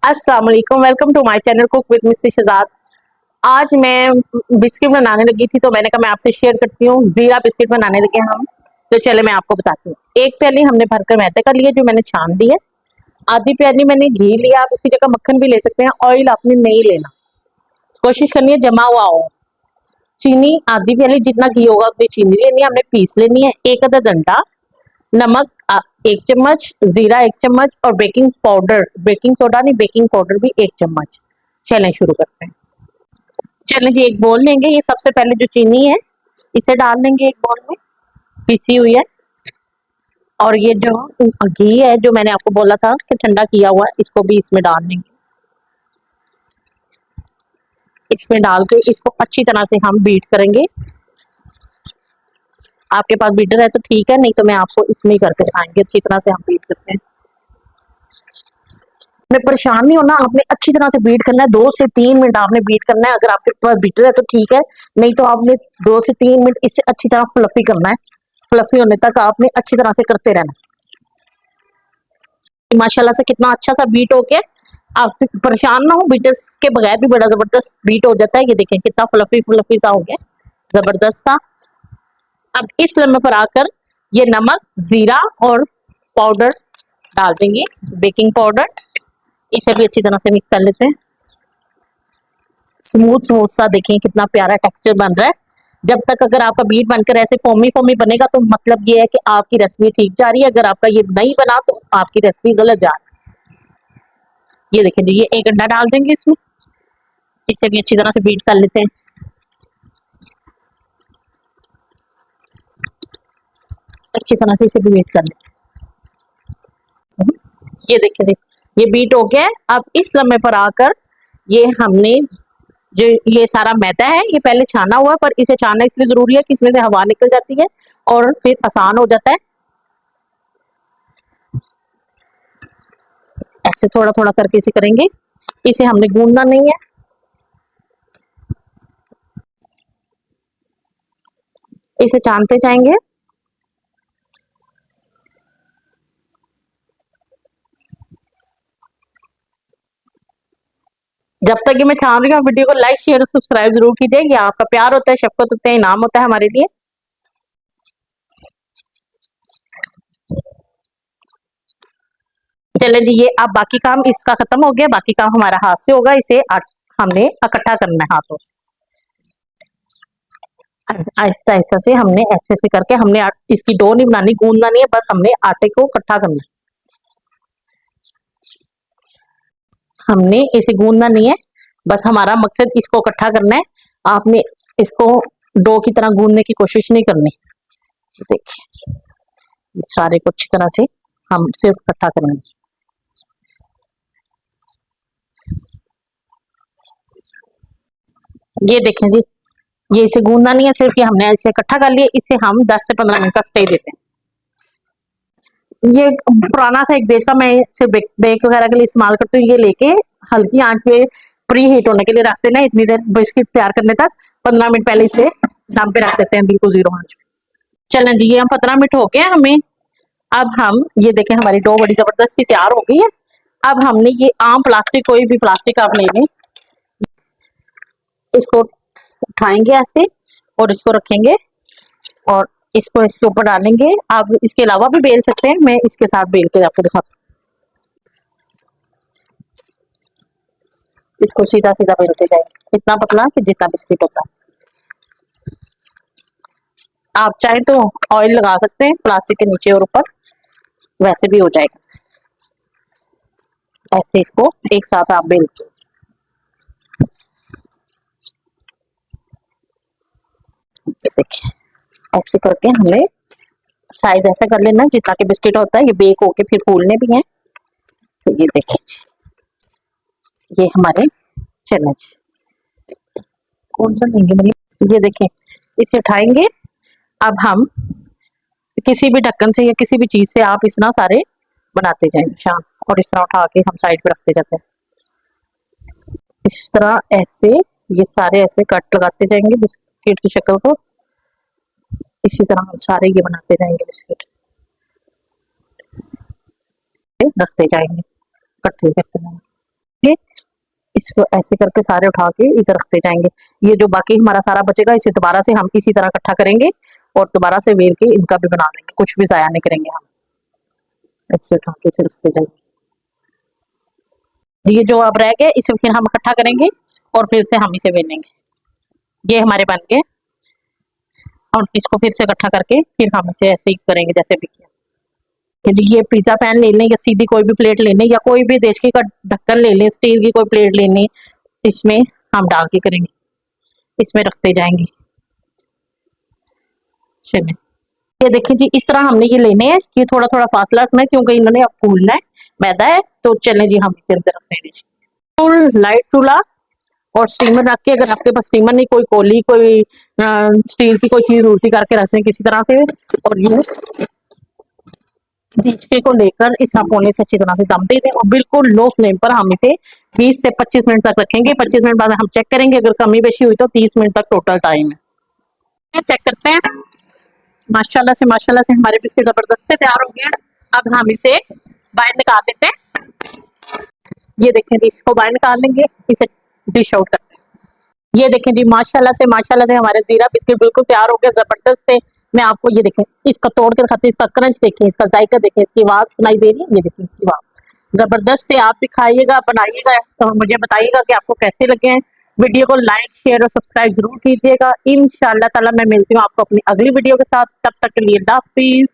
अस्सलाम वालेकुम, welcome to my channel cook with mister Shahzad. आज मैं बिस्किट बनाने लगी थी तो मैंने कहा मैं आपसे शेयर करती हूँ। जीरा बिस्किट बनाने लगे हम। तो चले मैं आपको बताती हूँ। एक प्याली हमने भरकर मैदे का लिया जो मैंने छान दिया। आधी प्याली मैंने घी लिया, आप उसकी जगह मक्खन भी ले सकते हैं। ऑयल आपने नहीं लेना, कोशिश करनी है जमा हुआ हो। चीनी आधी प्याली जितना घी होगा उतनी चीनी लेनी है, हमने पीस लेनी है। एक अदद अंडा, नमक एक चम्मच, जीरा एक चम्मच और बेकिंग पाउडर, बेकिंग सोडा नहीं बेकिंग पाउडर भी एक चम्मच। चलें शुरू करते हैं। चलें जी, एक बोल लेंगे। ये सबसे पहले जो चीनी है इसे डाल देंगे एक बोल में, पीसी हुई है। और ये जो घी है जो मैंने आपको बोला था कि ठंडा किया हुआ है, इसको भी इसमें डाल देंगे। इसमें डाल के इसको अच्छी तरह से हम बीट करेंगे। आपके पास बीटर है तो ठीक है, नहीं तो मैं आपको इसमें ही करके दिखाएंगे। अच्छी तरह से हम बीट करते हैं। आपने परेशान नहीं होना, आपने अच्छी तरह से बीट करना है। 2 से 3 मिनट आपने बीट करना है। अगर आपके पास बीटर है तो ठीक है, नहीं तो आपने 2 से 3 मिनट इससे अच्छी तरह फ्लफी करना है। फ्लफी होने तक आपने अच्छी तरह से करते रहना है। माशाल्लाह से कितना अच्छा सा बीट हो गया। आप परेशान ना हो, बीटर्स के बगैर भी बड़ा जबरदस्त बीट हो जाता है। ये देखें कितना फ्लफी फ्लफी सा हो गया, जबरदस्त सा। अब इस लम्हे पर आकर ये नमक, जीरा और पाउडर डाल देंगे, बेकिंग पाउडर। इसे भी अच्छी तरह से मिक्स कर लेते हैं। स्मूथ स्मूथ सा देखें कितना प्यारा टेक्सचर बन रहा है। जब तक अगर आपका बीट बनकर ऐसे फोमी फोमी बनेगा तो मतलब ये है कि आपकी रेसिपी ठीक जा रही है। अगर आपका ये नहीं बना तो आपकी रेसिपी गलत जा रही है। ये देखें जी, ये एक अंडा डाल देंगे इसमें। इसे भी अच्छी तरह से बीट कर लेते हैं। अच्छी तरह से इसे भी बीट कर लेते हैं। ये देखिए ये बीट हो गया है। अब इस लम्हे पर आकर ये हमने जो ये सारा मैदा है ये पहले छाना हुआ है, पर इसे छाना इसलिए जरूरी है कि इसमें से हवा निकल जाती है और फिर आसान हो जाता है। ऐसे थोड़ा थोड़ा करके इसे करेंगे। इसे हमने गूंदना नहीं है, इसे छानते जाएंगे। जब तक ये मैं छान रही हूँ वीडियो को लाइक शेयर और सब्सक्राइब जरूर कीजिए। ये आपका प्यार होता है, शफकत होता है, इनाम होता है हमारे लिए। चले जी, ये अब बाकी काम इसका खत्म हो गया। बाकी काम हमारा हाथ से होगा। इसे हमने इकट्ठा करना है हाथों से। आहिस्ता आहिस्ता से हमने ऐसे ऐसे करके हमने इसकी डो नहीं बनानी, गूंदना नहीं है, बस हमने आटे को इकट्ठा करना है। हमने इसे गूंदना नहीं है, बस हमारा मकसद इसको इकट्ठा करना है। आपने इसको डो की तरह गूंदने की कोशिश नहीं करनी। देखिए सारे को अच्छी तरह से हम सिर्फ इकट्ठा करेंगे। ये देखें जी, ये इसे गूंदना नहीं है, सिर्फ ये हमने इसे इकट्ठा कर लिया। इसे हम 10 से 15 मिनट का स्टे देते हैं। ये पुराना सा एक देश का मैं इसे बेक वगैरह के लिए इस्तेमाल करती हूँ। ये लेके हल्की आंच पे प्री हीट होने के लिए रख देना। इतनी देर बिस्किट तैयार करने तक 15 मिनट पहले इसे दम पे रख देते हैं, बिल्कुल जीरो आंच पे। चलें जी, ये हम 15 मिनट हो गए हमें। अब हम ये देखें हमारी डो बड़ी जबरदस्ती तैयार हो गई है। अब हमने ये आम प्लास्टिक, कोई भी प्लास्टिक आप ले लें, इसको उठाएंगे ऐसे और इसको रखेंगे और इसको इसके ऊपर डालेंगे। आप इसके अलावा भी बेल सकते हैं, मैं इसके साथ बेल के आपको दिखाती हूँ। इसको सीधा सीधा बेलते जाएंगे, इतना पतला कि जितना बिस्किट होता है। आप चाहे तो ऑयल लगा सकते हैं प्लास्टिक के नीचे और ऊपर, वैसे भी हो जाएगा। ऐसे इसको एक साथ आप बेल, देखिए ऐसे करके हमने साइज ऐसा कर लेना जितना कि बिस्किट होता है। ये बेक होके फिर फूलने भी हैं। तो ये देखिए ये हमारे चैलेंज कौन सा लेंगे मैंने, ये देखें इसे उठाएंगे। अब हम किसी भी ढक्कन से या किसी भी चीज से आप इस तरह सारे बनाते जाएंगे शाम, और इस तरह उठा के हम साइड पे रखते जाते हैं। इस तरह ऐसे ये सारे ऐसे कट लगाते जाएंगे बिस्किट की शक्ल को। इसी तरह हम सारे ये बनाते जाएंगे, बिस्किट रखते जाएंगे, इकट्ठे करते जाएंगे। के इसको ऐसे करके सारे उठा के इधर रखते जाएंगे। ये जो बाकी हमारा सारा बचेगा इसे दोबारा से हम इसी तरह इकट्ठा करेंगे और दोबारा से वेल के इनका भी बना लेंगे, कुछ भी ज़ाया नहीं करेंगे हम। ऐसे उठा के इसे रखते जाएंगे। ये जो अब रह गए इसे फिर हम इकट्ठा करेंगे और फिर से हम इसे बेलेंगे। ये हमारे बन गए और इसको फिर से इकट्ठा करके फिर हम इसे ऐसे ही करेंगे जैसे भी किया। ये पिज्जा पैन ले लें या सीधी कोई भी प्लेट ले लें या कोई भी देचकी का ढक्कन ले लें, स्टील की कोई प्लेट ले लें, इसमें हम डाल के करेंगे, इसमें रखते जाएंगे। चलिए ये देखिए जी, इस तरह हमने ये लेने हैं कि थोड़ा थोड़ा फासला रखना है क्योंकि इन्होंने अब फूलना है, मैदा है। तो चलें जी हम इसे अंदर रखते हैं। फुल लाइट चूल्हा और स्टीमर रख के, अगर आपके पास स्टीमर नहीं, कोई कोली कोई स्टील की कोई चीज उल्टी करके रखते हैं किसी तरह से, और यूं डीचके को लेकर इस पोने से अच्छी तरह से दम दे दें और बिल्कुल लो फ्लेम पर हम इसे 20 से 25 मिनट तक रखेंगे। 25 मिनट बाद हम चेक करेंगे, अगर कमी बेशी हुई तो 30 मिनट तक टोटल टाइम है। चेक करते हैं, माशाल्लाह से हमारे बिस्किट जबरदस्त से तैयार हो गए हैं। अब हम इसे बाहर निकाल देते हैं। ये देखें जी, इसको बाहर निकाल लेंगे, इसे डिश आउट करते हैं। ये देखें जी, माशाल्लाह से हमारे जीरा बिस्किट बिल्कुल तैयार हो गया जबरदस्त से। मैं आपको ये देखें, इसका तोड़ कर खाते हैं, इसका क्रंच देखें, इसका जायका देखें, इसकी आवाज सुनाई दे रही है, ये देखें इसकी आवाज जबरदस्त से। आप भी खाइएगा, बनाइएगा तो मुझे बताइएगा कि आपको कैसे लगे हैं। वीडियो को लाइक शेयर और सब्सक्राइब जरूर कीजिएगा। इंशाअल्लाह ताला मैं मिलती हूँ आपको अपनी अगली वीडियो के साथ, तब तक के लिए अल्लाह हाफिज।